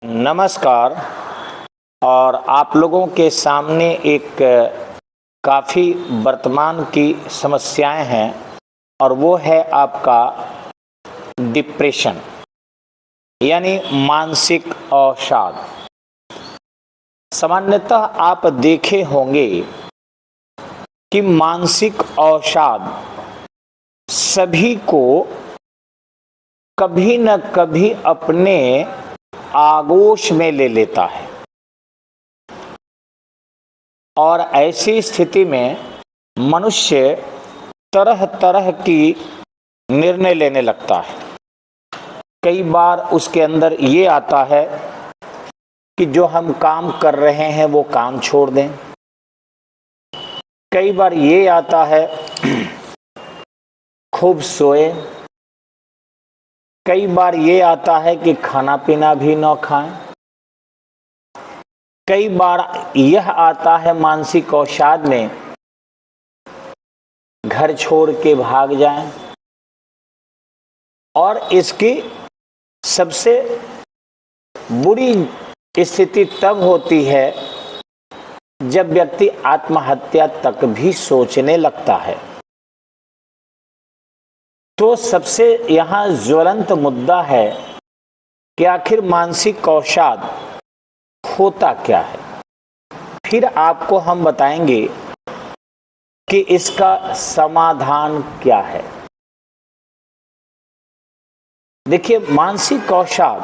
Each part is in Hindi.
नमस्कार। और आप लोगों के सामने एक काफ़ी वर्तमान की समस्याएं हैं और वो है आपका डिप्रेशन यानी मानसिक अवसाद। सामान्यतः आप देखे होंगे कि मानसिक अवसाद सभी को कभी न कभी अपने आगोश में ले लेता है और ऐसी स्थिति में मनुष्य तरह तरह की निर्णय लेने लगता है। कई बार उसके अंदर ये आता है कि जो हम काम कर रहे हैं वो काम छोड़ दें। कई बार ये आता है खूब सोए। कई बार ये आता है कि खाना पीना भी न खाएं। कई बार यह आता है मानसिक अवसाद में घर छोड़ के भाग जाएं। और इसकी सबसे बुरी स्थिति तब होती है जब व्यक्ति आत्महत्या तक भी सोचने लगता है। तो सबसे यहाँ ज्वलंत मुद्दा है कि आखिर मानसिक अवसाद होता क्या है। फिर आपको हम बताएंगे कि इसका समाधान क्या है। देखिए, मानसिक अवसाद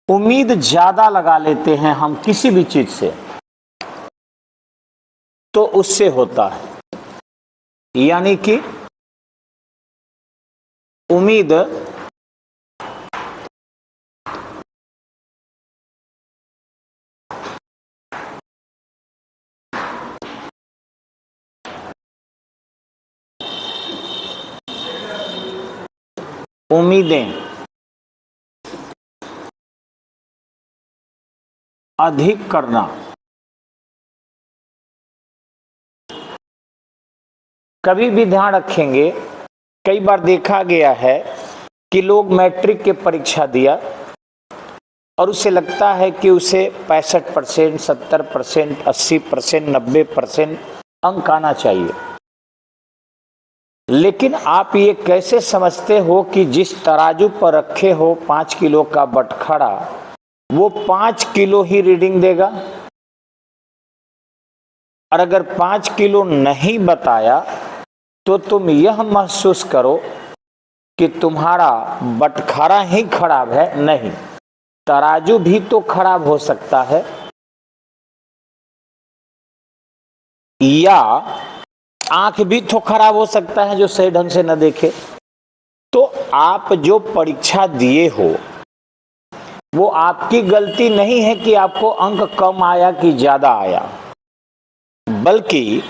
उम्मीद ज्यादा लगा लेते हैं हम किसी भी चीज से, तो उससे होता है। यानी कि उम्मीद उम्मीदें अधिक करना कभी भी ध्यान रखेंगे। कई बार देखा गया है कि लोग मैट्रिक की परीक्षा दिया और उसे लगता है कि उसे 65%, 70%, 80%, 90% अंक आना चाहिए। लेकिन आप ये कैसे समझते हो कि जिस तराजू पर रखे हो 5 किलो का बटखरा, वो 5 किलो ही रीडिंग देगा? और अगर 5 किलो नहीं बताया तो तुम यह महसूस करो कि तुम्हारा बटखरा ही खराब है। नहीं, तराजू भी तो खराब हो सकता है, या आंख भी तो खराब हो सकता है जो सही ढंग से न देखे। तो आप जो परीक्षा दिए हो वो आपकी गलती नहीं है कि आपको अंक कम आया कि ज्यादा आया, बल्कि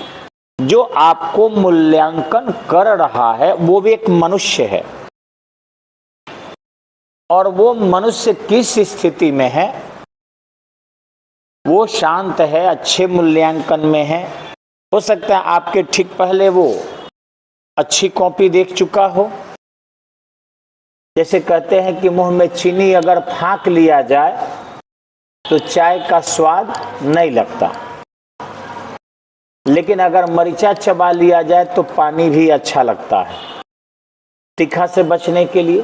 जो आपको मूल्यांकन कर रहा है वो भी एक मनुष्य है। और वो मनुष्य किस स्थिति में है? वो शांत है, अच्छे मूल्यांकन में है। हो सकता है आपके ठीक पहले वो अच्छी कॉपी देख चुका हो। जैसे कहते हैं कि मुंह में चीनी अगर फाँक लिया जाए तो चाय का स्वाद नहीं लगता, लेकिन अगर मरीचा चबा लिया जाए तो पानी भी अच्छा लगता है तीखा से बचने के लिए।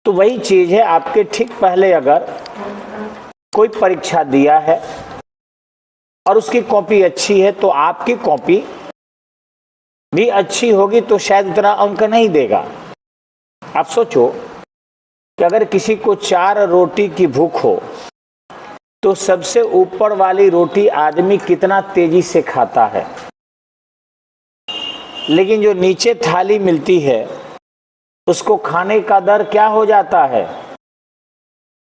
तो वही चीज है, आपके ठीक पहले अगर कोई परीक्षा दिया है और उसकी कॉपी अच्छी है तो आपकी कॉपी भी अच्छी होगी, तो शायद उतना अंक नहीं देगा। आप सोचो कि अगर किसी को 4 रोटी की भूख हो तो सबसे ऊपर वाली रोटी आदमी कितना तेजी से खाता है, लेकिन जो नीचे थाली मिलती है उसको खाने का दर क्या हो जाता है?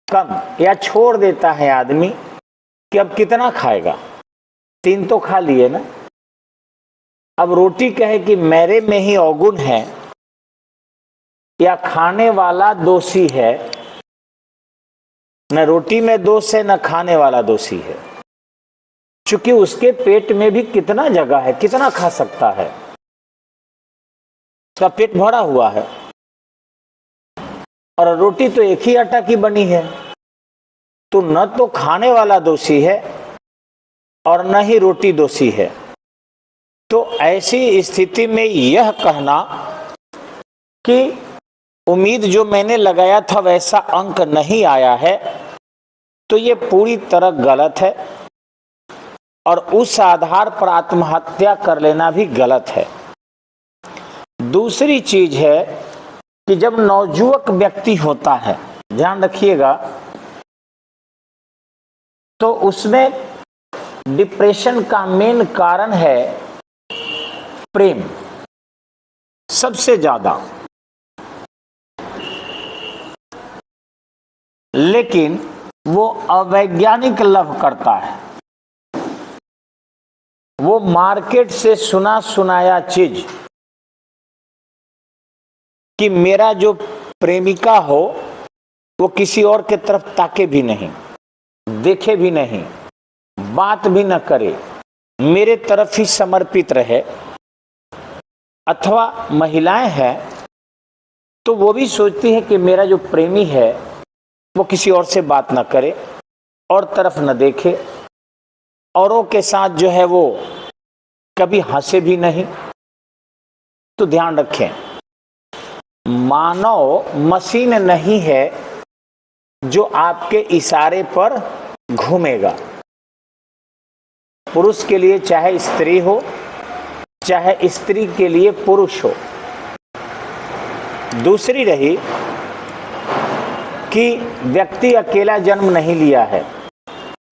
कम, या छोड़ देता है आदमी कि अब कितना खाएगा, 3 तो खा लिए ना। अब रोटी कहे कि मेरे में ही अवगुण है या खाने वाला दोषी है, न रोटी में दोष है न खाने वाला दोषी है, क्योंकि उसके पेट में भी कितना जगह है, कितना खा सकता है, उसका पेट भरा हुआ है। और रोटी तो एक ही आटा की बनी है, तो न तो खाने वाला दोषी है और न ही रोटी दोषी है। तो ऐसी स्थिति में यह कहना कि उम्मीद जो मैंने लगाया था वैसा अंक नहीं आया है, तो ये पूरी तरह गलत है और उस आधार पर आत्महत्या कर लेना भी गलत है। दूसरी चीज है कि जब नवजुवक व्यक्ति होता है, ध्यान रखिएगा, तो उसमें डिप्रेशन का मेन कारण है प्रेम, सबसे ज्यादा। लेकिन वो अवैज्ञानिक लव करता है, वो मार्केट से सुना सुनाया चीज कि मेरा जो प्रेमिका हो वो किसी और के तरफ ताके भी नहीं, देखे भी नहीं, बात भी न करे, मेरे तरफ ही समर्पित रहे। अथवा महिलाएं हैं तो वो भी सोचती है कि मेरा जो प्रेमी है वो किसी और से बात न करे और तरफ न देखे, औरों के साथ जो है वो कभी हंसे भी नहीं। तो ध्यान रखें, मानव मशीन नहीं है जो आपके इशारे पर घूमेगा। पुरुष के लिए चाहे स्त्री हो, चाहे स्त्री के लिए पुरुष हो। दूसरी रही कि व्यक्ति अकेला जन्म नहीं लिया है,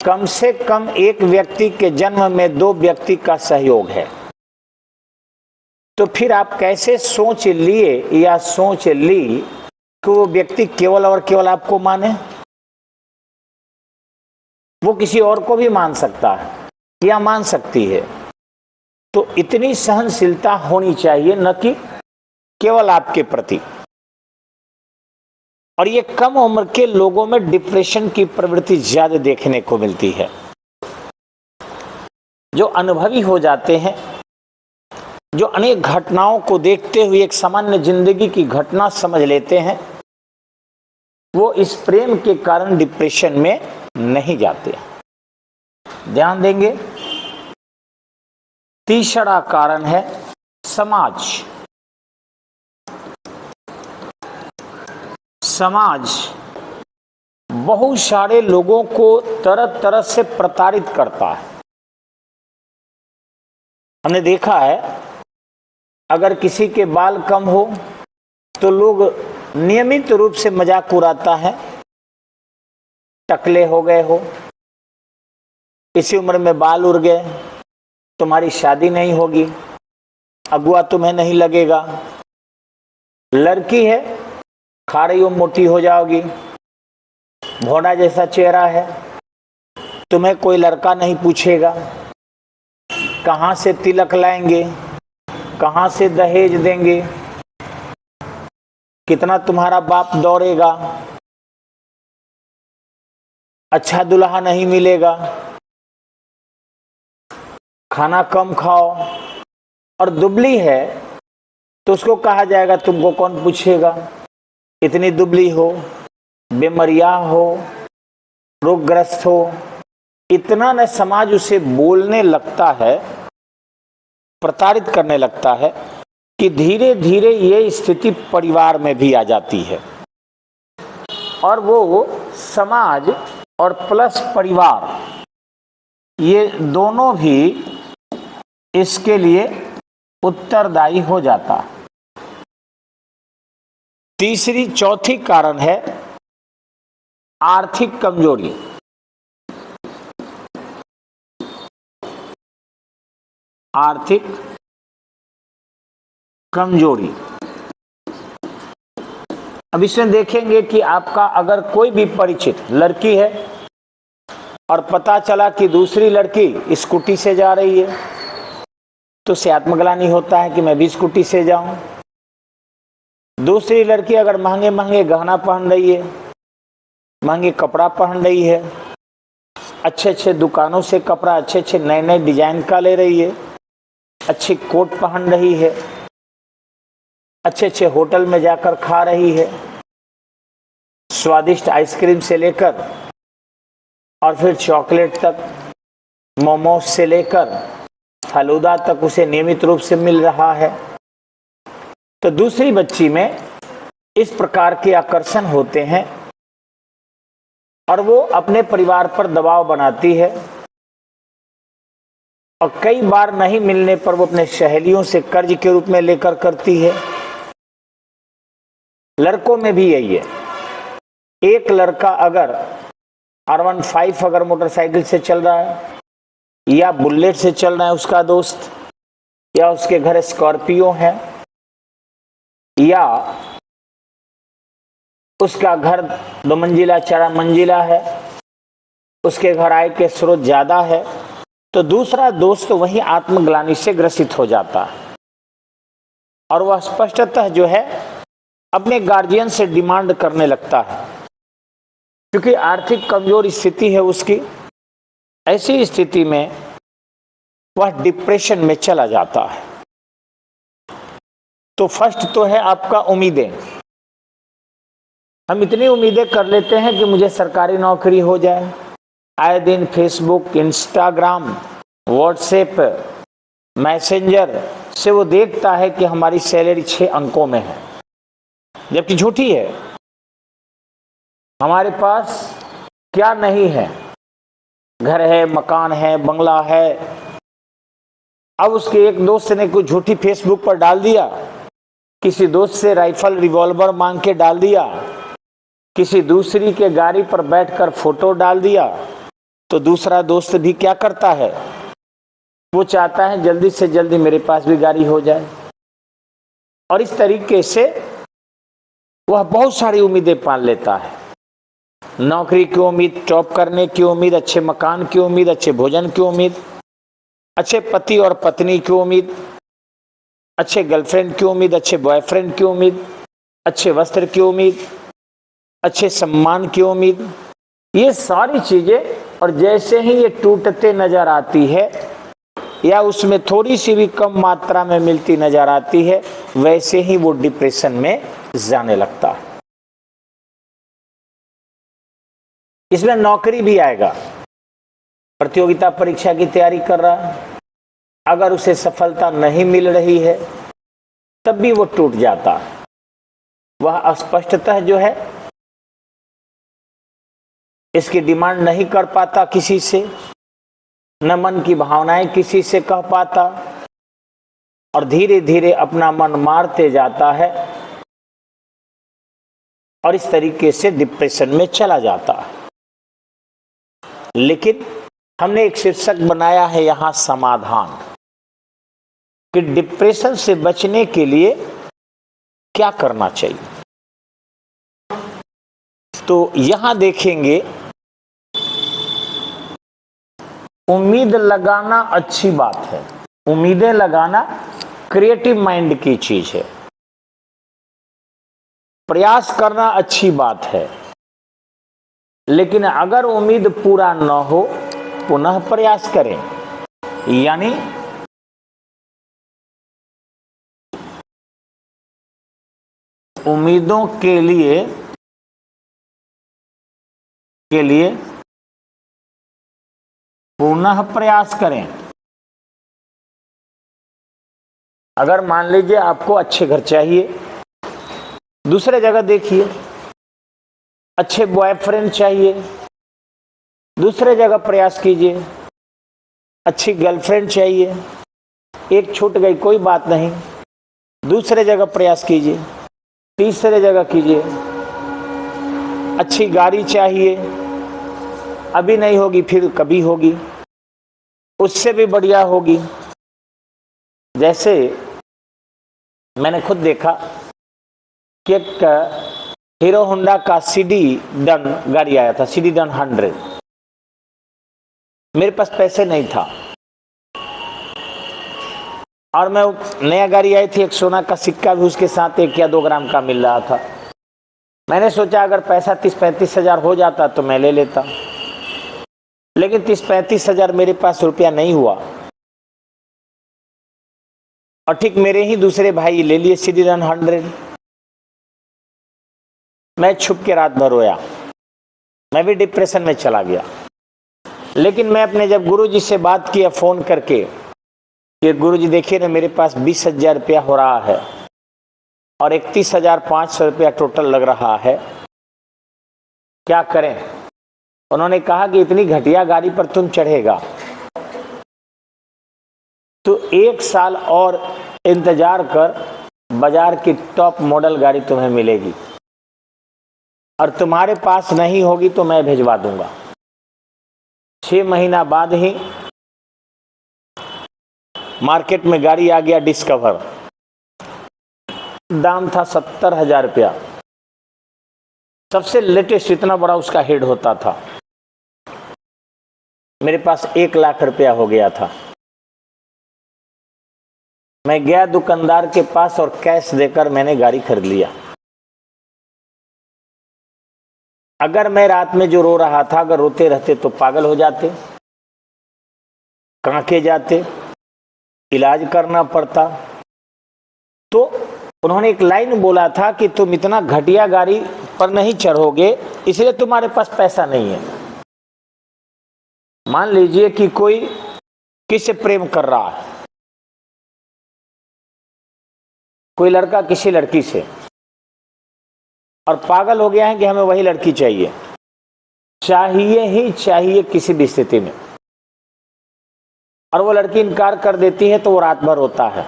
कम से कम एक व्यक्ति के जन्म में दो व्यक्ति का सहयोग है। तो फिर आप कैसे सोच लिए या सोच ली कि वो व्यक्ति केवल और केवल आपको माने? वो किसी और को भी मान सकता है या मान सकती है। तो इतनी सहनशीलता होनी चाहिए, न कि केवल आपके प्रति। और ये कम उम्र के लोगों में डिप्रेशन की प्रवृत्ति ज्यादा देखने को मिलती है। जो अनुभवी हो जाते हैं, जो अनेक घटनाओं को देखते हुए एक सामान्य जिंदगी की घटना समझ लेते हैं, वो इस प्रेम के कारण डिप्रेशन में नहीं जाते। ध्यान देंगे। तीसरा कारण है समाज। समाज बहुत सारे लोगों को तरह तरह से प्रताड़ित करता है। हमने देखा है, अगर किसी के बाल कम हो तो लोग नियमित रूप से मजाक उड़ाता है, टकले हो गए हो, इसी उम्र में बाल उड़ गए, तुम्हारी शादी नहीं होगी, अगुआ तुम्हें नहीं लगेगा, लड़की है खा रही हो मोटी हो जाओगी, भोंडा जैसा चेहरा है, तुम्हें कोई लड़का नहीं पूछेगा, कहाँ से तिलक लाएंगे, कहाँ से दहेज देंगे, कितना तुम्हारा बाप दौड़ेगा, अच्छा दुल्हा नहीं मिलेगा, खाना कम खाओ। और दुबली है तो उसको कहा जाएगा तुमको कौन पूछेगा, इतनी दुबली हो, बीमारियां हो, रोगग्रस्त हो। इतना न समाज उसे बोलने लगता है, प्रताड़ित करने लगता है कि धीरे धीरे ये स्थिति परिवार में भी आ जाती है। और वो समाज और प्लस परिवार, ये दोनों भी इसके लिए उत्तरदायी हो जाता। चौथी कारण है आर्थिक कमजोरी। आर्थिक कमजोरी। अब इसमें देखेंगे कि आपका अगर कोई भी परिचित लड़की है और पता चला कि दूसरी लड़की स्कूटी से जा रही है, तो उसे आत्मग्लानि होता है कि मैं भी स्कूटी से जाऊं। दूसरी लड़की अगर महंगे महंगे गहना पहन रही है, महंगे कपड़ा पहन रही है, अच्छे अच्छे दुकानों से कपड़ा अच्छे अच्छे नए नए डिजाइन का ले रही है, अच्छे कोट पहन रही है, अच्छे अच्छे होटल में जाकर खा रही है, स्वादिष्ट आइसक्रीम से लेकर और फिर चॉकलेट तक, मोमोज से लेकर फालूदा तक उसे नियमित रूप से मिल रहा है। तो दूसरी बच्ची में इस प्रकार के आकर्षण होते हैं और वो अपने परिवार पर दबाव बनाती है और कई बार नहीं मिलने पर वो अपने सहेलियों से कर्ज के रूप में लेकर करती है। लड़कों में भी यही है। एक लड़का अगर R15 अगर मोटरसाइकिल से चल रहा है या बुलेट से चल रहा है उसका दोस्त, या उसके घर स्कॉर्पियो है, या उसका घर 2 मंजिला 4 मंजिला है, उसके घर आय के स्रोत ज्यादा है, तो दूसरा दोस्त वही आत्मग्लानि से ग्रसित हो जाता है और वह स्पष्टतः जो है अपने गार्जियन से डिमांड करने लगता है, क्योंकि आर्थिक कमजोर स्थिति है उसकी। ऐसी स्थिति में वह डिप्रेशन में चला जाता है। तो फर्स्ट तो है आपका उम्मीदें। हम इतनी उम्मीदें कर लेते हैं कि मुझे सरकारी नौकरी हो जाए। आए दिन फेसबुक, इंस्टाग्राम, व्हाट्सएप, मैसेंजर से वो देखता है कि हमारी सैलरी 6 अंकों में है, जबकि झूठी है। हमारे पास क्या नहीं है, घर है, मकान है, बंगला है। अब उसके एक दोस्त ने कुछ झूठी फेसबुक पर डाल दिया, किसी दोस्त से राइफल रिवॉल्वर मांग के डाल दिया, किसी दूसरी के गाड़ी पर बैठकर फोटो डाल दिया, तो दूसरा दोस्त भी क्या करता है, वो चाहता है जल्दी से जल्दी मेरे पास भी गाड़ी हो जाए। और इस तरीके से वह बहुत सारी उम्मीदें पाल लेता है। नौकरी की उम्मीद, जॉब करने की उम्मीद, अच्छे मकान की उम्मीद, अच्छे भोजन की उम्मीद, अच्छे पति और पत्नी की उम्मीद, अच्छे गर्लफ्रेंड की उम्मीद, अच्छे बॉयफ्रेंड की उम्मीद, अच्छे वस्त्र की उम्मीद, अच्छे सम्मान की उम्मीद, ये सारी चीजें। और जैसे ही ये टूटते नजर आती है या उसमें थोड़ी सी भी कम मात्रा में मिलती नजर आती है, वैसे ही वो डिप्रेशन में जाने लगता है। इसमें नौकरी भी आएगा। प्रतियोगिता परीक्षा की तैयारी कर रहा है, अगर उसे सफलता नहीं मिल रही है तब भी वो टूट जाता है। वह अस्पष्टतः जो है इसकी डिमांड नहीं कर पाता किसी से, न मन की भावनाएं किसी से कह पाता, और धीरे धीरे अपना मन मारते जाता है और इस तरीके से डिप्रेशन में चला जाता है। लेकिन हमने एक शीर्षक बनाया है यहां समाधान, कि डिप्रेशन से बचने के लिए क्या करना चाहिए। तो यहां देखेंगे, उम्मीद लगाना अच्छी बात है, उम्मीदें लगाना क्रिएटिव माइंड की चीज है, प्रयास करना अच्छी बात है। लेकिन अगर उम्मीद पूरा न हो, पुनः प्रयास करें। यानी उम्मीदों के लिए पुनः प्रयास करें। अगर मान लीजिए आपको अच्छे घर चाहिए, दूसरे जगह देखिए। अच्छे बॉयफ्रेंड चाहिए, दूसरे जगह प्रयास कीजिए। अच्छी गर्लफ्रेंड चाहिए, एक छूट गई कोई बात नहीं, दूसरे जगह प्रयास कीजिए, तीसरे जगह कीजिए। अच्छी गाड़ी चाहिए, अभी नहीं होगी फिर कभी होगी, उससे भी बढ़िया होगी। जैसे मैंने खुद देखा कि एक हीरो होंडा का CD डन गाड़ी आया था, CD डन 100। मेरे पास पैसे नहीं था और मैं नया गाड़ी आई थी, एक सोना का सिक्का भी उसके साथ 1 या 2 ग्राम का मिल रहा था। मैंने सोचा अगर पैसा 30-35 हजार हो जाता तो मैं ले लेता, लेकिन 30-35 हजार मेरे पास रुपया नहीं हुआ। और ठीक मेरे ही दूसरे भाई ले लिए CD डन 100। मैं छुप के रात भर रोया, मैं भी डिप्रेशन में चला गया। लेकिन मैं अपने जब गुरुजी से बात किया फ़ोन करके कि गुरुजी देखिए ना, मेरे पास 20,000 रुपया हो रहा है और 31,500 रुपया टोटल लग रहा है, क्या करें। उन्होंने कहा कि इतनी घटिया गाड़ी पर तुम चढ़ेगा तो 1 साल और इंतजार कर, बाजार की टॉप मॉडल गाड़ी तुम्हें मिलेगी और तुम्हारे पास नहीं होगी तो मैं भिजवा दूंगा। 6 महीना बाद ही मार्केट में गाड़ी आ गया डिस्कवर, दाम था 70,000 रुपया, सबसे लेटेस्ट, इतना बड़ा उसका हेड होता था। मेरे पास 1 लाख रुपया हो गया था। मैं गया दुकानदार के पास और कैश देकर मैंने गाड़ी खरीद लिया। अगर मैं रात में जो रो रहा था, अगर रोते रहते तो पागल हो जाते, कांके जाते, इलाज करना पड़ता। तो उन्होंने एक लाइन बोला था कि तुम इतना घटिया गाड़ी पर नहीं चढ़ोगे इसलिए तुम्हारे पास पैसा नहीं है। मान लीजिए कि कोई किससे प्रेम कर रहा है, कोई लड़का किसी लड़की से, और पागल हो गया है कि हमें वही लड़की चाहिए, चाहिए ही चाहिए किसी भी स्थिति में, और वो लड़की इनकार कर देती है तो वो रात भर रोता है,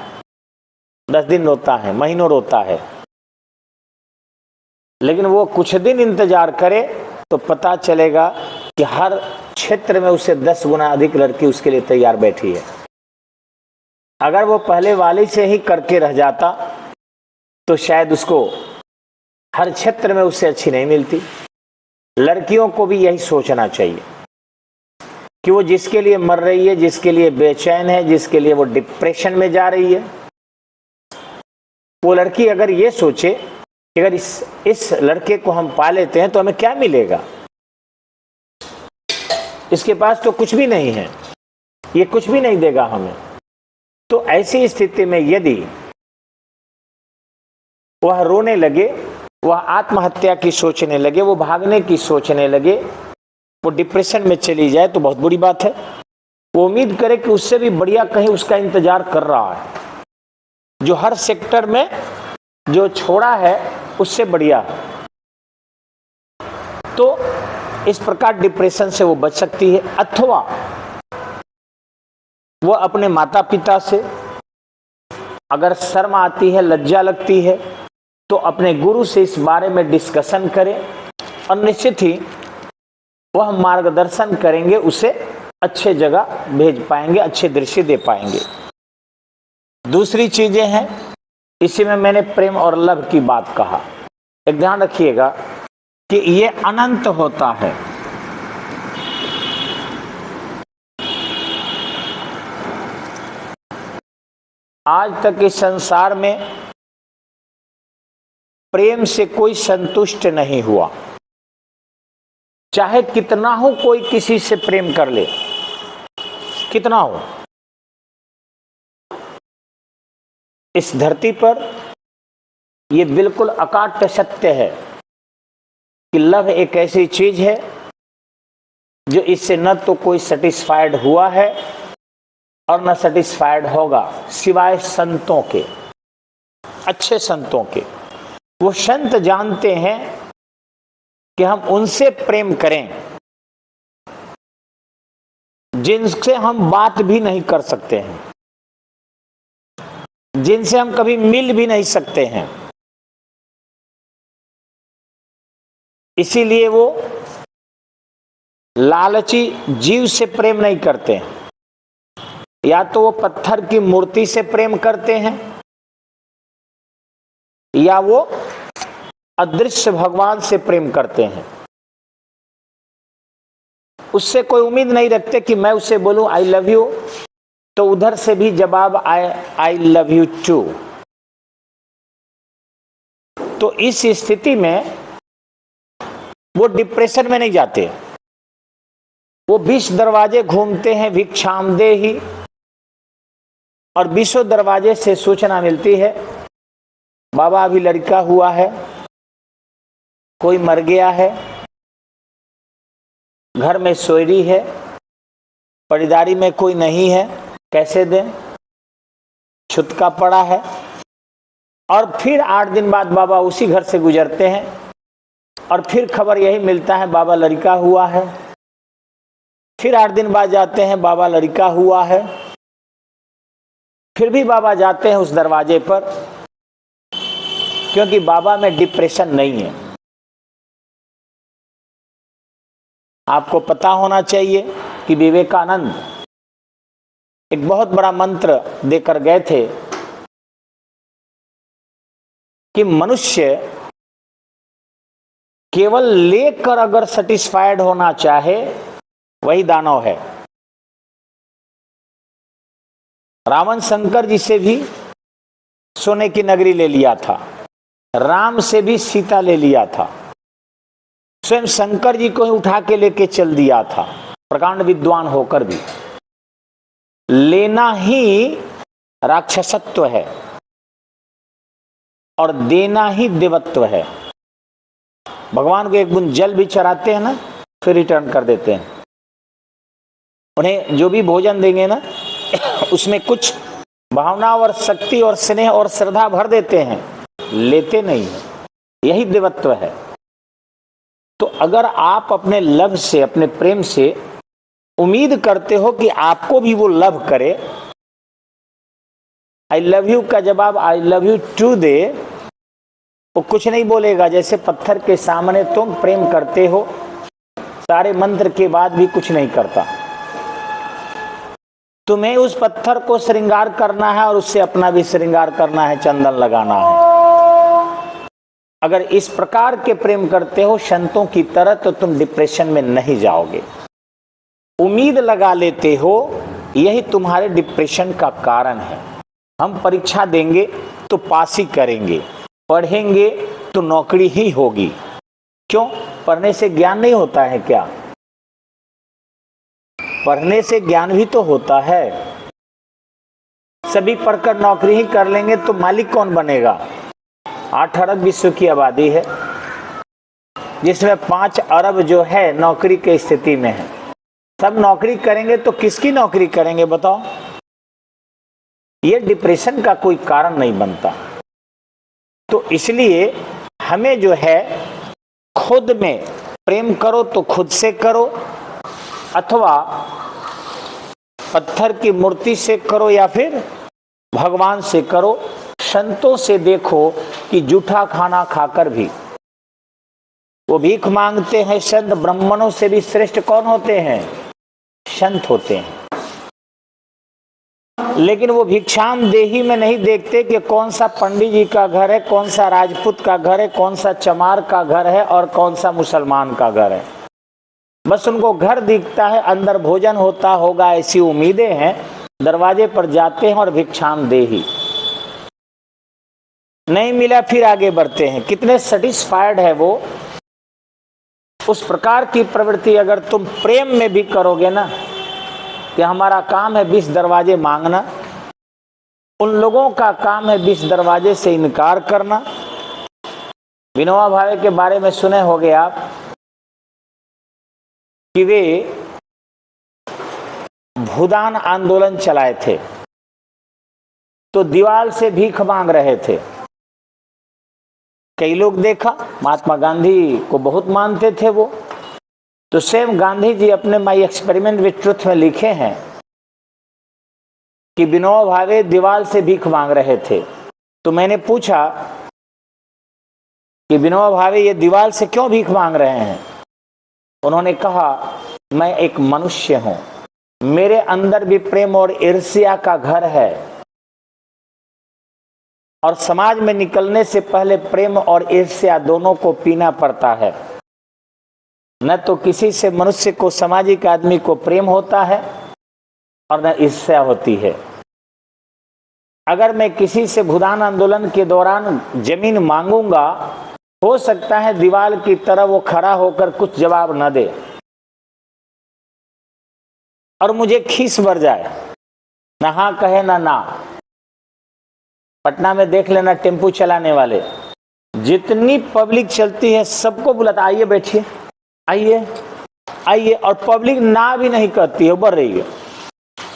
10 दिन रोता है, महीनों रोता है। लेकिन वो कुछ दिन इंतजार करे तो पता चलेगा कि हर क्षेत्र में उससे 10 गुना अधिक लड़की उसके लिए तैयार बैठी है। अगर वो पहले वाली से ही करके रह जाता तो शायद उसको हर क्षेत्र में उससे अच्छी नहीं मिलती। लड़कियों को भी यही सोचना चाहिए कि वो जिसके लिए मर रही है, जिसके लिए बेचैन है, जिसके लिए वो डिप्रेशन में जा रही है, वो लड़की अगर ये सोचे कि अगर इस लड़के को हम पा लेते हैं तो हमें क्या मिलेगा, इसके पास तो कुछ भी नहीं है, ये कुछ भी नहीं देगा हमें। तो ऐसी स्थिति में यदि वह रोने लगे, वह आत्महत्या की सोचने लगे, वो भागने की सोचने लगे, वो डिप्रेशन में चली जाए तो बहुत बुरी बात है। वो उम्मीद करे कि उससे भी बढ़िया कहीं उसका इंतजार कर रहा है, जो हर सेक्टर में जो छोड़ा है उससे बढ़िया। तो इस प्रकार डिप्रेशन से वो बच सकती है। अथवा वो अपने माता पिता से अगर शर्म आती है, लज्जा लगती है, तो अपने गुरु से इस बारे में डिस्कशन करें और निश्चित ही वह मार्गदर्शन करेंगे, उसे अच्छे जगह भेज पाएंगे, अच्छे दृश्य दे पाएंगे। दूसरी चीजें हैं, इसी में मैंने प्रेम और लव की बात कहा। एक ध्यान रखिएगा कि ये अनंत होता है। आज तक इस संसार में प्रेम से कोई संतुष्ट नहीं हुआ, चाहे कितना हो कोई किसी से प्रेम कर ले, कितना हो। इस धरती पर यह बिल्कुल अकाट्य सत्य है कि लव एक ऐसी चीज है जो इससे न तो कोई सेटिस्फाइड हुआ है और न सेटिस्फाइड होगा, सिवाय संतों के, अच्छे संतों के। वो संत जानते हैं कि हम उनसे प्रेम करें जिनसे हम बात भी नहीं कर सकते हैं, जिनसे हम कभी मिल भी नहीं सकते हैं। इसीलिए वो लालची जीव से प्रेम नहीं करते हैं, या तो वो पत्थर की मूर्ति से प्रेम करते हैं या वो अदृश्य भगवान से प्रेम करते हैं। उससे कोई उम्मीद नहीं रखते कि मैं उसे बोलूं आई लव यू तो उधर से भी जवाब आए आई लव यू टू। तो इस स्थिति में वो डिप्रेशन में नहीं जाते, वो 20 दरवाजे घूमते हैं भिक्षामदेही, और 20 दरवाजे से सूचना मिलती है बाबा अभी लड़का हुआ है, कोई मर गया है, घर में सोयरी है, पड़ीदारी में कोई नहीं है, कैसे दें, छुतका पड़ा है। और फिर 8 दिन बाद बाबा उसी घर से गुजरते हैं और फिर खबर यही मिलता है बाबा लड़का हुआ है। फिर 8 दिन बाद जाते हैं, बाबा लड़का हुआ है। फिर भी बाबा जाते हैं उस दरवाजे पर, क्योंकि बाबा में डिप्रेशन नहीं है। आपको पता होना चाहिए कि विवेकानंद एक बहुत बड़ा मंत्र देकर गए थे कि मनुष्य केवल लेकर अगर सेटिस्फाइड होना चाहे वही दानव है। रावण शंकर जी से भी सोने की नगरी ले लिया था, राम से भी सीता ले लिया था, स्वयं शंकर जी को ही उठा के लेके चल दिया था, प्रकांड विद्वान होकर भी। लेना ही राक्षसत्व है और देना ही देवत्व है। भगवान को एक बूंद जल भी चढ़ाते हैं ना, फिर रिटर्न कर देते हैं। उन्हें जो भी भोजन देंगे ना उसमें कुछ भावना और शक्ति और स्नेह और श्रद्धा भर देते हैं, लेते नहीं है। यही देवत्व है। तो अगर आप अपने लव से, अपने प्रेम से उम्मीद करते हो कि आपको भी वो लव करे, आई लव यू का जवाब आई लव यू टू दे, वो कुछ नहीं बोलेगा। जैसे पत्थर के सामने तुम प्रेम करते हो, सारे मंत्र के बाद भी कुछ नहीं करता। तुम्हें उस पत्थर को श्रृंगार करना है और उससे अपना भी श्रृंगार करना है, चंदन लगाना है। अगर इस प्रकार के प्रेम करते हो संतों की तरह, तो तुम डिप्रेशन में नहीं जाओगे। उम्मीद लगा लेते हो, यही तुम्हारे डिप्रेशन का कारण है। हम परीक्षा देंगे तो पास ही करेंगे, पढ़ेंगे तो नौकरी ही होगी। क्यों? पढ़ने से ज्ञान नहीं होता है क्या? पढ़ने से ज्ञान भी तो होता है। सभी पढ़कर नौकरी ही कर लेंगे तो मालिक कौन बनेगा? 8 अरब विश्व की आबादी है, जिसमें 5 अरब जो है नौकरी की स्थिति में है। सब नौकरी करेंगे तो किसकी नौकरी करेंगे बताओ? ये डिप्रेशन का कोई कारण नहीं बनता। तो इसलिए हमें जो है खुद में प्रेम करो तो खुद से करो, अथवा पत्थर की मूर्ति से करो या फिर भगवान से करो। संतों से देखो कि जूठा खाना खाकर भी वो भीख मांगते हैं। संत ब्राह्मणों से भी श्रेष्ठ कौन होते हैं? संत होते हैं। लेकिन वो भिक्षाम देही में नहीं देखते कि कौन सा पंडित जी का घर है, कौन सा राजपूत का घर है, कौन सा चमार का घर है और कौन सा मुसलमान का घर है। बस उनको घर दिखता है, अंदर भोजन होता होगा ऐसी उम्मीदें हैं। दरवाजे पर जाते हैं और भिक्षाम देही, नहीं मिला फिर आगे बढ़ते हैं। कितने सेटिस्फाइड है वो। उस प्रकार की प्रवृत्ति अगर तुम प्रेम में भी करोगे ना, कि हमारा काम है 20 दरवाजे मांगना, उन लोगों का काम है 20 दरवाजे से इनकार करना। विनोबा भावे के बारे में सुने होंगे आप कि वे भूदान आंदोलन चलाए थे, तो दीवार से भीख मांग रहे थे। कई लोग देखा, महात्मा गांधी को बहुत मानते थे वो, तो सेम गांधी जी अपने माई एक्सपेरिमेंट विद ट्रुथ में लिखे हैं कि विनोबा भावे दीवार से भीख मांग रहे थे। तो मैंने पूछा कि विनोबा भावे ये दीवार से क्यों भीख मांग रहे हैं? उन्होंने कहा, मैं एक मनुष्य हूं, मेरे अंदर भी प्रेम और ईर्ष्या का घर है, और समाज में निकलने से पहले प्रेम और ईर्ष्या दोनों को पीना पड़ता है। न तो किसी से मनुष्य को, सामाजिक आदमी को प्रेम होता है और न ईर्ष्या होती है। अगर मैं किसी से भूदान आंदोलन के दौरान जमीन मांगूंगा, हो सकता है दीवार की तरह वो खड़ा होकर कुछ जवाब न दे और मुझे खीस भर जाए, ना हाँ कहे ना ना। पटना में देख लेना टेम्पू चलाने वाले, जितनी पब्लिक चलती है सबको बुलाता, आइए बैठिए, आइए आइए, और पब्लिक ना भी नहीं कहती है, बढ़ रही है।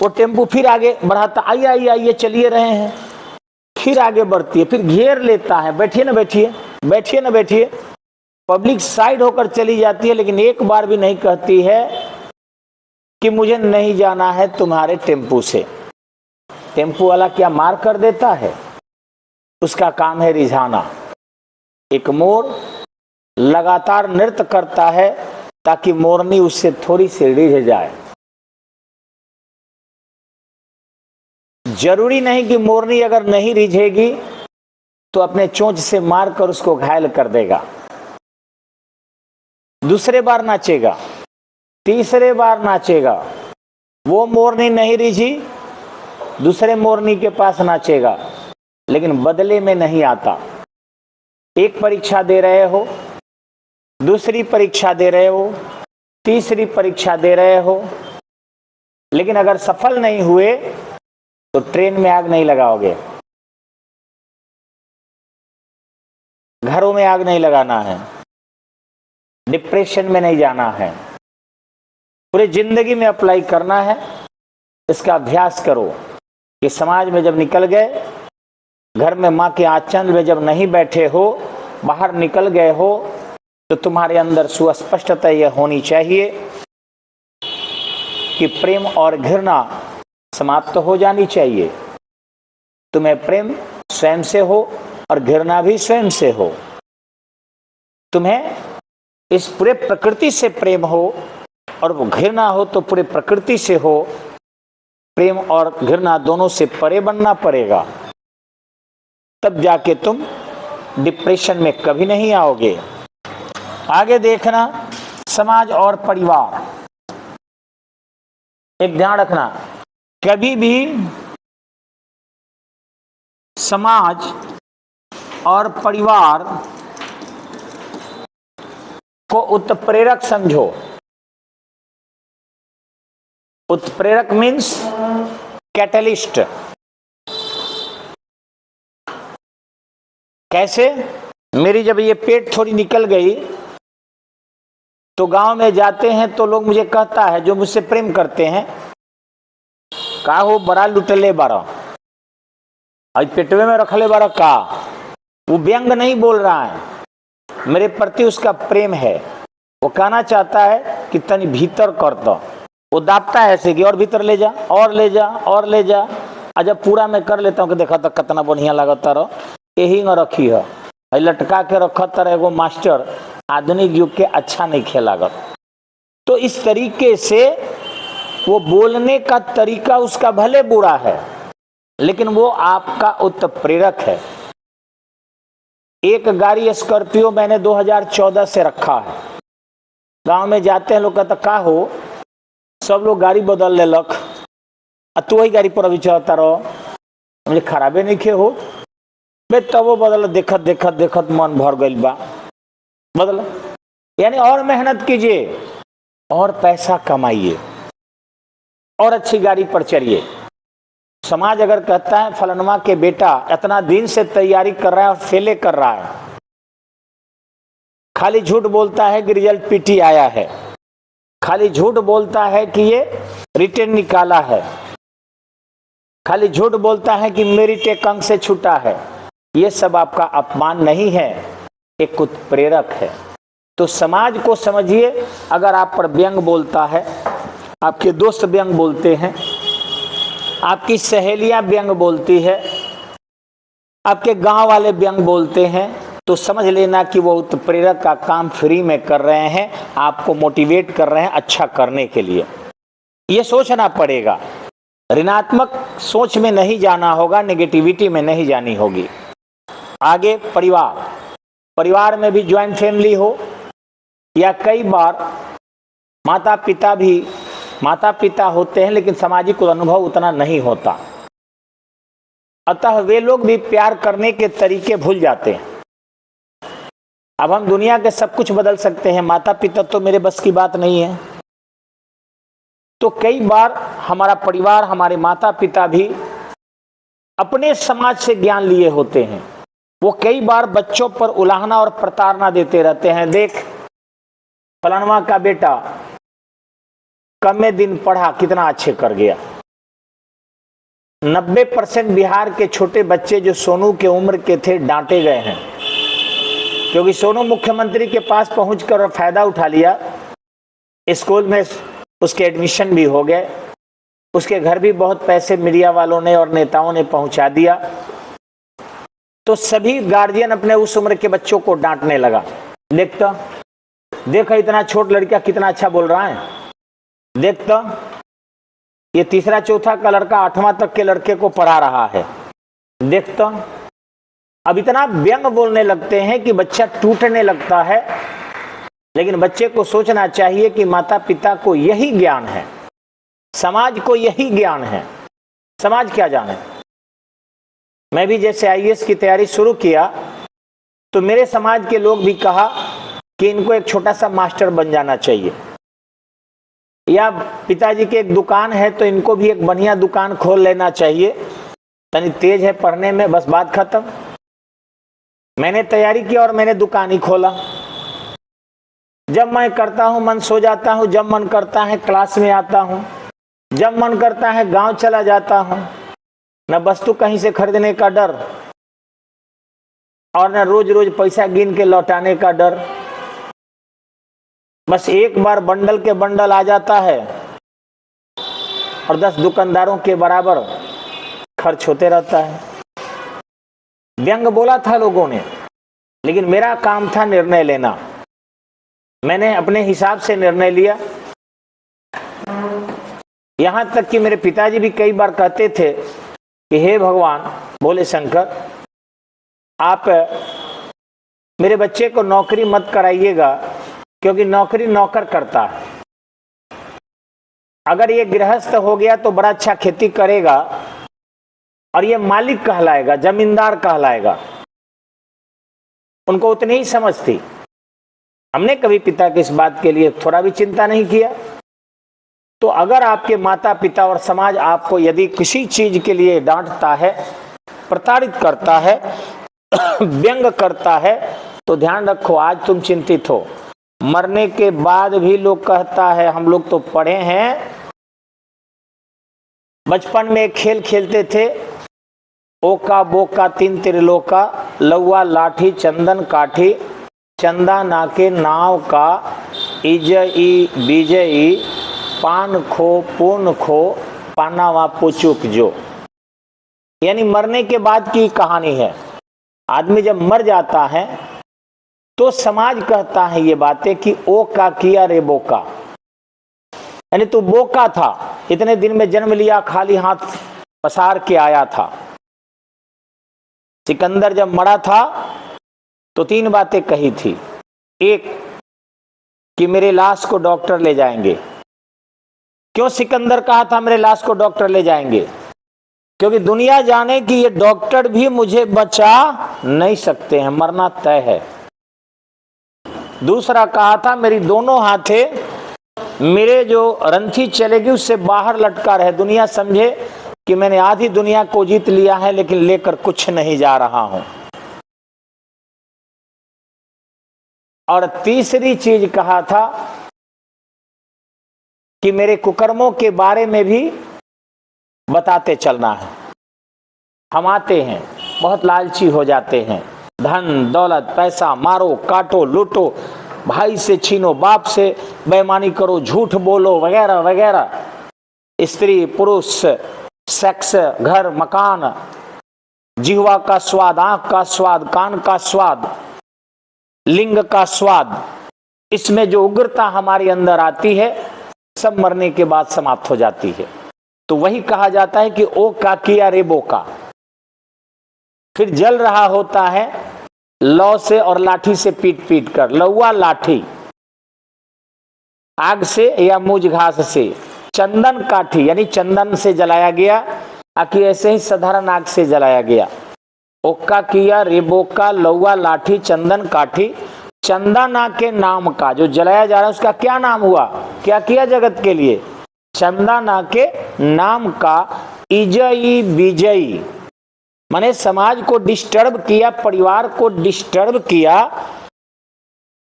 वो टेम्पू फिर आगे बढ़ाता, आइए आइए आइए, चलिए रहे हैं, फिर आगे बढ़ती है, फिर घेर लेता है, बैठिए ना बैठिए, बैठिए ना बैठिए। पब्लिक साइड होकर चली जाती है, लेकिन एक बार भी नहीं कहती है कि मुझे नहीं जाना है तुम्हारे टेम्पू से। टेम्पू वाला क्या मार कर देता है? उसका काम है रिझाना। एक मोर लगातार नृत्य करता है ताकि मोरनी उससे थोड़ी सी रिझ जाए। जरूरी नहीं कि मोरनी अगर नहीं रिझेगी तो अपने चोंच से मारकर उसको घायल कर देगा। दूसरे बार नाचेगा, तीसरे बार नाचेगा, वो मोरनी नहीं रिझी, दूसरे मोरनी के पास नाचेगा, लेकिन बदले में नहीं आता। एक परीक्षा दे रहे हो, दूसरी परीक्षा दे रहे हो, तीसरी परीक्षा दे रहे हो, लेकिन अगर सफल नहीं हुए तो ट्रेन में आग नहीं लगाओगे, घरों में आग नहीं लगाना है, डिप्रेशन में नहीं जाना है, पूरी जिंदगी में अप्लाई करना है। इसका अभ्यास करो कि समाज में जब निकल गए, घर में माँ के आंचल में जब नहीं बैठे हो, बाहर निकल गए हो, तो तुम्हारे अंदर सुस्पष्टता यह होनी चाहिए कि प्रेम और घृणा समाप्त हो जानी चाहिए। तुम्हें प्रेम स्वयं से हो और घृणा भी स्वयं से हो। तुम्हें इस पूरे प्रकृति से प्रेम हो और वो घृणा हो तो पूरे प्रकृति से हो। प्रेम और घृणा दोनों से परे बनना पड़ेगा, तब जाके तुम डिप्रेशन में कभी नहीं आओगे। आगे देखना, समाज और परिवार। एक ध्यान रखना, कभी भी समाज और परिवार को उत्प्रेरक समझो। उत्प्रेरक मीन्स कैटलिस्ट। कैसे? मेरी जब ये पेट थोड़ी निकल गई तो गांव में जाते हैं तो लोग मुझे कहता है, जो मुझसे प्रेम करते हैं, का हो बड़ा लुटले बारा, आज पेटवे में रखले बारा का। वो व्यंग नहीं बोल रहा है, मेरे प्रति उसका प्रेम है। वो कहना चाहता है कि तनी भीतर कर दो। वो दाबता है ऐसे कि और भीतर ले जा, और ले जा, और ले जा। और जब पूरा मैं कर लेता हूँ कि देखा तो कितना बढ़िया लगता रहो, यही न रखी है, लटका के रखत रहे एगो मास्टर, आधुनिक युग के अच्छा नहीं खेलागत। तो इस तरीके से वो बोलने का तरीका उसका भले बुरा है, लेकिन वो आपका उत्प्रेरक है। एक गाड़ी स्कॉर्पियो मैंने 2014 से रखा है। गांव में जाते हैं लोग, कहता का हो, सब लोग गाड़ी बदल ले लख, तू वही गाड़ी पर अभी चलता रहो, मुझे खराबे नहीं खे हो बे, तब वो बदल, देखत देखत देखत मन भर गई बा, बदल। यानी और मेहनत कीजिए, और पैसा कमाइए, और अच्छी गाड़ी पर चलिए। समाज अगर कहता है फलनमा के बेटा इतना दिन से तैयारी कर रहा है और फेले कर रहा है, खाली झूठ बोलता है कि रिजल्ट पीटी आया है, खाली झूठ बोलता है कि ये रिटर्न निकाला है, खाली झूठ बोलता है कि मेरिट एक अंक से छूटा है, ये सब आपका अपमान नहीं है, एक उत्प्रेरक है। तो समाज को समझिए, अगर आप पर व्यंग बोलता है, आपके दोस्त व्यंग बोलते हैं, आपकी सहेलियां व्यंग बोलती है, आपके गांव वाले व्यंग बोलते हैं, तो समझ लेना कि वो उत्प्रेरक का काम फ्री में कर रहे हैं, आपको मोटिवेट कर रहे हैं अच्छा करने के लिए। ये सोचना पड़ेगा, ऋणात्मक सोच में नहीं जाना होगा, नेगेटिविटी में नहीं जानी होगी। आगे परिवार। परिवार में भी ज्वाइंट फैमिली हो या कई बार माता पिता होते हैं, लेकिन सामाजिक अनुभव उतना नहीं होता, अतः वे लोग भी प्यार करने के तरीके भूल जाते हैं। अब हम दुनिया के सब कुछ बदल सकते हैं, माता पिता तो मेरे बस की बात नहीं है। तो कई बार हमारा परिवार, हमारे माता पिता भी अपने समाज से ज्ञान लिए होते हैं, वो कई बार बच्चों पर उलाहना और प्रताड़ना देते रहते हैं। देख फलानवा का बेटा कम दिन पढ़ा, कितना अच्छे कर गया। 90% बिहार के छोटे बच्चे जो सोनू के उम्र के थे डांटे गए हैं, क्योंकि सोनू मुख्यमंत्री के पास पहुंचकर फायदा उठा लिया। स्कूल में उसके एडमिशन भी हो गए, उसके घर भी बहुत पैसे मीडिया वालों ने और नेताओं ने पहुंचा दिया। तो सभी गार्जियन अपने उस उम्र के बच्चों को डांटने लगा। देखता देखा इतना छोट लड़का कितना अच्छा बोल रहा है, देखता ये तीसरा चौथा का लड़का 8वां तक के लड़के को पढ़ा रहा है, देखता। अब इतना व्यंग बोलने लगते हैं कि बच्चा टूटने लगता है। लेकिन बच्चे को सोचना चाहिए कि माता पिता को यही ज्ञान है, समाज को यही ज्ञान है, समाज क्या जाने। मैं भी जैसे आईएएस की तैयारी शुरू किया तो मेरे समाज के लोग भी कहा कि इनको एक छोटा सा मास्टर बन जाना चाहिए, या पिताजी की एक दुकान है तो इनको भी एक बढ़िया दुकान खोल लेना चाहिए, तनी तेज है पढ़ने में, बस बात खत्म। मैंने तैयारी की और मैंने दुकान ही खोला। जब मैं करता हूं मन सो जाता हूं, जब मन करता है क्लास में आता हूं, जब मन करता है गांव चला जाता हूं। न वस्तु कहीं से खरीदने का डर और न रोज रोज पैसा गिन के लौटाने का डर। बस एक बार बंडल के बंडल आ जाता है और 10 दुकानदारों के बराबर खर्च होते रहता है। व्यंग बोला था लोगों ने, लेकिन मेरा काम था निर्णय लेना। मैंने अपने हिसाब से निर्णय लिया। यहां तक कि मेरे पिताजी भी कई बार कहते थे कि हे भगवान, बोले शंकर, आप मेरे बच्चे को नौकरी मत कराइएगा, क्योंकि नौकरी नौकर करता है। अगर ये गृहस्थ हो गया तो बड़ा अच्छा खेती करेगा और ये मालिक कहलाएगा, जमींदार कहलाएगा। उनको उतनी ही समझ थी। हमने कभी पिता की इस बात के लिए थोड़ा भी चिंता नहीं किया। तो अगर आपके माता पिता और समाज आपको यदि किसी चीज के लिए डांटता है, प्रताड़ित करता है, व्यंग करता है, तो ध्यान रखो आज तुम चिंतित हो, मरने के बाद भी लोग कहता है। हम लोग तो पढ़े हैं, बचपन में एक खेल खेलते थे, ओका बोका तीन त्रिलोका, लौवा लाठी चंदन काठी, चंदा नाके नाव का, इजई बीजई, पान खो पूर्ण खो, पानावा पुचुक जो। यानी मरने के बाद की कहानी है। आदमी जब मर जाता है तो समाज कहता है ये बातें कि ओ का किया रे बोका, यानी तू बोका था, इतने दिन में जन्म लिया, खाली हाथ पसार के आया था। सिकंदर जब मरा था तो 3 बातें कही थी। एक कि मेरे लाश को डॉक्टर ले जाएंगे। क्यों सिकंदर कहा था मेरे लाश को डॉक्टर ले जाएंगे? क्योंकि दुनिया जाने कि ये डॉक्टर भी मुझे बचा नहीं सकते हैं, मरना तय है। दूसरा कहा था मेरी दोनों हाथें, मेरे जो रंथी चलेगी उससे बाहर लटका रहे, दुनिया समझे कि मैंने आधी दुनिया को जीत लिया है लेकिन लेकर कुछ नहीं जा रहा हूं। और तीसरी चीज कहा था कि मेरे कुकर्मों के बारे में भी बताते चलना है। हम आते हैं, बहुत लालची हो जाते हैं, धन दौलत पैसा मारो काटो लूटो, भाई से छीनो, बाप से बेईमानी करो, झूठ बोलो वगैरह वगैरह। स्त्री पुरुष, सेक्स, घर मकान, जिह्वा का स्वाद, आंख का स्वाद, कान का स्वाद, लिंग का स्वाद, इसमें जो उग्रता हमारे अंदर आती है सब मरने के बाद समाप्त हो जाती है। तो वही कहा जाता है कि ओ का किया रे बोका। फिर जल रहा होता है लौ से और लाठी से पीट पीट कर, लौवा लाठी आग से या मूज घास से, चंदन काठी यानी चंदन से जलाया गया, आकि ऐसे ही साधारण आग से जलाया गया। ओक्का किया रेबोका, लौवा लाठी चंदन काठी, चंदना के नाम का जो जलाया जा रहा है उसका क्या नाम हुआ, क्या किया जगत के लिए? चंदना के नाम का इजई विजयी, माने समाज को डिस्टर्ब किया, परिवार को डिस्टर्ब किया,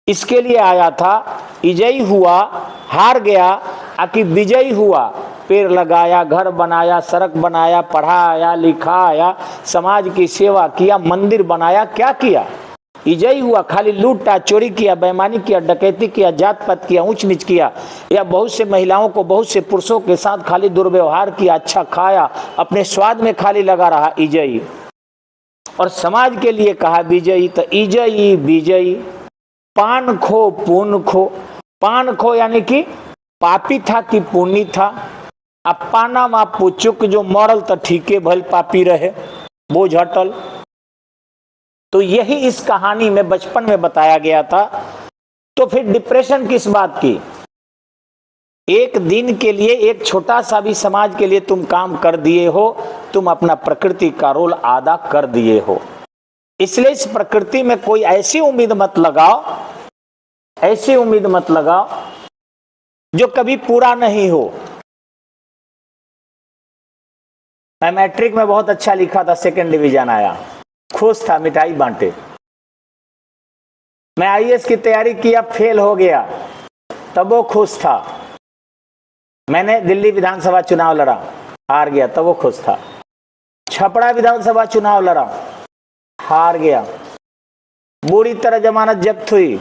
इसके लिए आया था। विजयी हुआ, हार गया, आखिर विजयी हुआ, पेड़ लगाया, घर बनाया, सड़क बनाया, पढ़ाया लिखाया, समाज की सेवा किया, मंदिर बनाया, क्या किया? विजयी हुआ, खाली लूटा, चोरी किया, बेईमानी किया, डकैती किया, जात पात किया, ऊंच नीच किया, या बहुत से महिलाओं को बहुत से पुरुषों के साथ खाली दुर्व्यवहार किया, अच्छा खाया, अपने स्वाद में खाली लगा रहा, विजयी। और समाज के लिए कहा विजयी, तो विजयी विजयी। पान खो पुण्य खो, पान खो यानी कि पापी था कि पुण्य था। अब पाना मा पुचुक, जो मरल तो ठीके भल, पापी रहे, बोझ हटल। तो यही इस कहानी में बचपन में बताया गया था। तो फिर डिप्रेशन किस बात की? एक दिन के लिए, एक छोटा सा भी समाज के लिए तुम काम कर दिए हो, तुम अपना प्रकृति का रोल अदा कर दिए हो। इसलिए इस प्रकृति में कोई ऐसी उम्मीद मत लगाओ, ऐसी उम्मीद मत लगाओ जो कभी पूरा नहीं हो। मैं मैट्रिक में बहुत अच्छा लिखा था, सेकंड डिवीजन आया, खुश था, मिठाई बांटे। मैं आईएएस की तैयारी किया, फेल हो गया, तब वो खुश था। मैंने दिल्ली विधानसभा चुनाव लड़ा, हार गया, तब वो खुश था। छपरा विधानसभा चुनाव लड़ा, हार गया, बुरी तरह जमानत जब्त हुई,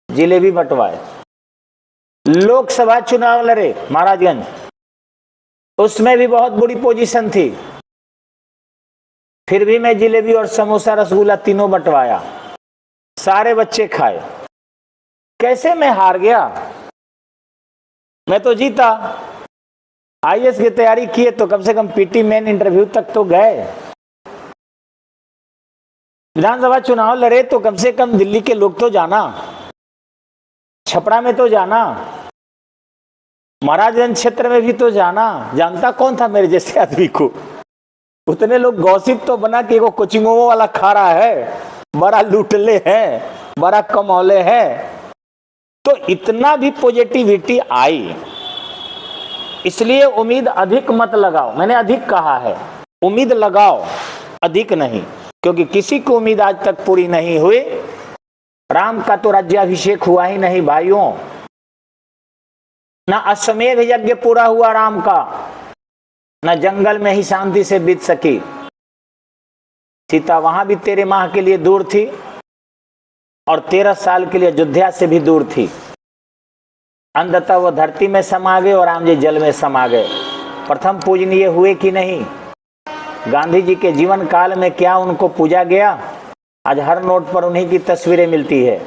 जिलेबी बंटवाए। लोकसभा चुनाव लड़े महाराजगंज, उसमें भी बहुत बुरी पोजीशन थी, फिर भी मैं जिलेबी और समोसा रसगुल्ला तीनों बंटवाया, सारे बच्चे खाए। कैसे मैं हार गया? मैं तो जीता। आईएएस की तैयारी किए तो कम से कम पीटी मेन इंटरव्यू तक तो गए। विधानसभा चुनाव लड़े तो कम से कम दिल्ली के लोग तो जाना, छपरा में तो जाना, महाराजगंज क्षेत्र में भी तो जाना। जानता कौन था मेरे जैसे आदमी को? उतने लोग गॉसिप तो बना कि वो कोचिंगों वाला खा रहा है, बड़ा लूटले है, बड़ा कमौले है। तो इतना भी पॉजिटिविटी आई। इसलिए उम्मीद अधिक मत लगाओ, मैंने अधिक कहा है, उम्मीद लगाओ, अधिक नहीं, क्योंकि किसी को उम्मीद आज तक पूरी नहीं हुई। राम का तो राज्याभिषेक हुआ ही नहीं भाइयों, ना अश्वमेध यज्ञ पूरा हुआ राम का, ना जंगल में ही शांति से बीत सकी। सीता वहां भी 13 माह के लिए दूर थी और 13 साल के लिए अयोध्या से भी दूर थी। अंततः वो धरती में समा गए और राम जी जल में समा गए। प्रथम पूजनीय हुए कि नहीं? गांधी जी के जीवन काल में क्या उनको पूजा गया? आज हर नोट पर उन्हीं की तस्वीरें मिलती है।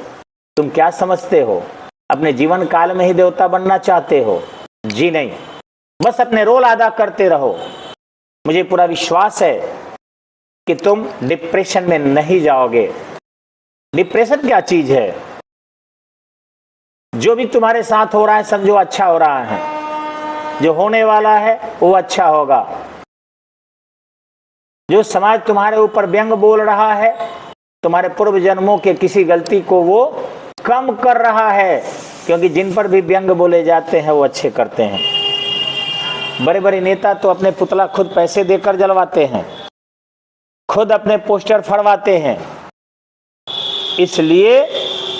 तुम क्या समझते हो? अपने जीवन काल में ही देवता बनना चाहते हो? जी नहीं, बस अपने रोल अदा करते रहो। मुझे पूरा विश्वास है कि तुम डिप्रेशन में नहीं जाओगे। डिप्रेशन क्या चीज है? जो भी तुम्हारे साथ हो रहा है समझो अच्छा हो रहा है, जो होने वाला है वो अच्छा होगा। जो समाज तुम्हारे ऊपर व्यंग बोल रहा है, तुम्हारे पूर्व जन्मों के किसी गलती को वो कम कर रहा है, क्योंकि जिन पर भी व्यंग बोले जाते हैं वो अच्छे करते हैं। बड़े बड़े नेता तो अपने पुतला खुद पैसे देकर जलवाते हैं, खुद अपने पोस्टर फड़वाते हैं, इसलिए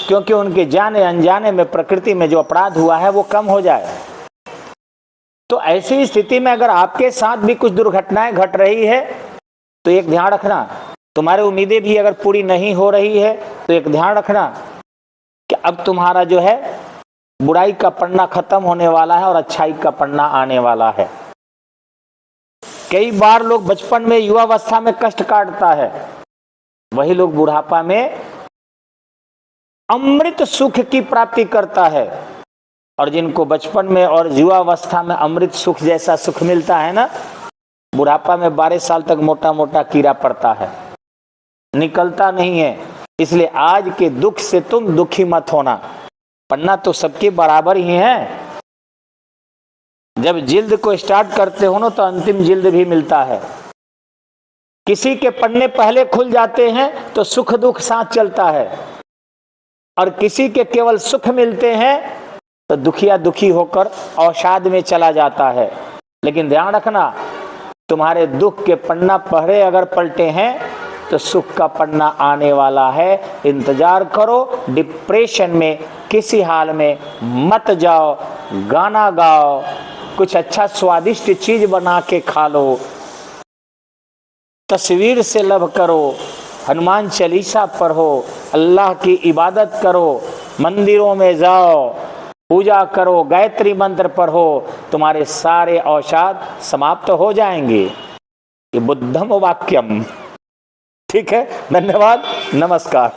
क्योंकि उनके जाने अनजाने में प्रकृति में जो अपराध हुआ है वो कम हो जाए। तो ऐसी स्थिति में अगर आपके साथ भी कुछ दुर्घटनाएं घट रही है तो एक ध्यान रखना, तुम्हारी उम्मीदें भी अगर पूरी नहीं हो रही है तो एक ध्यान रखना कि अब तुम्हारा जो है बुराई का पन्ना खत्म होने वाला है और अच्छाई का पन्ना आने वाला है। कई बार लोग बचपन में, युवावस्था में कष्ट काटता है, वही लोग बुढ़ापा में अमृत सुख की प्राप्ति करता है। और जिनको बचपन में और युवावस्था में अमृत सुख जैसा सुख मिलता है ना, बुढ़ापा में 12 साल तक मोटा मोटा कीड़ा पड़ता है, निकलता नहीं है। इसलिए आज के दुख से तुम दुखी मत होना, पन्ना तो सबके बराबर ही है। जब जिल्द को स्टार्ट करते हो ना तो अंतिम जिल्द भी मिलता है। किसी के पन्ने पहले खुल जाते हैं तो सुख दुख साथ चलता है, और किसी के केवल सुख मिलते हैं तो दुखिया दुखी होकर अवसाद में चला जाता है। लेकिन ध्यान रखना, तुम्हारे दुख के पन्ना पहरे अगर पलटे हैं तो सुख का पन्ना आने वाला है। इंतजार करो। डिप्रेशन में किसी हाल में मत जाओ। गाना गाओ, कुछ अच्छा स्वादिष्ट चीज बना के खा लो, तस्वीर से लब करो, हनुमान चालीसा पढ़ो, अल्लाह की इबादत करो, मंदिरों में जाओ, पूजा करो, गायत्री मंत्र पढ़ो, तुम्हारे सारे औषाध समाप्त हो जाएंगे। ये बुद्धम वाक्यम। ठीक है, धन्यवाद, नमस्कार।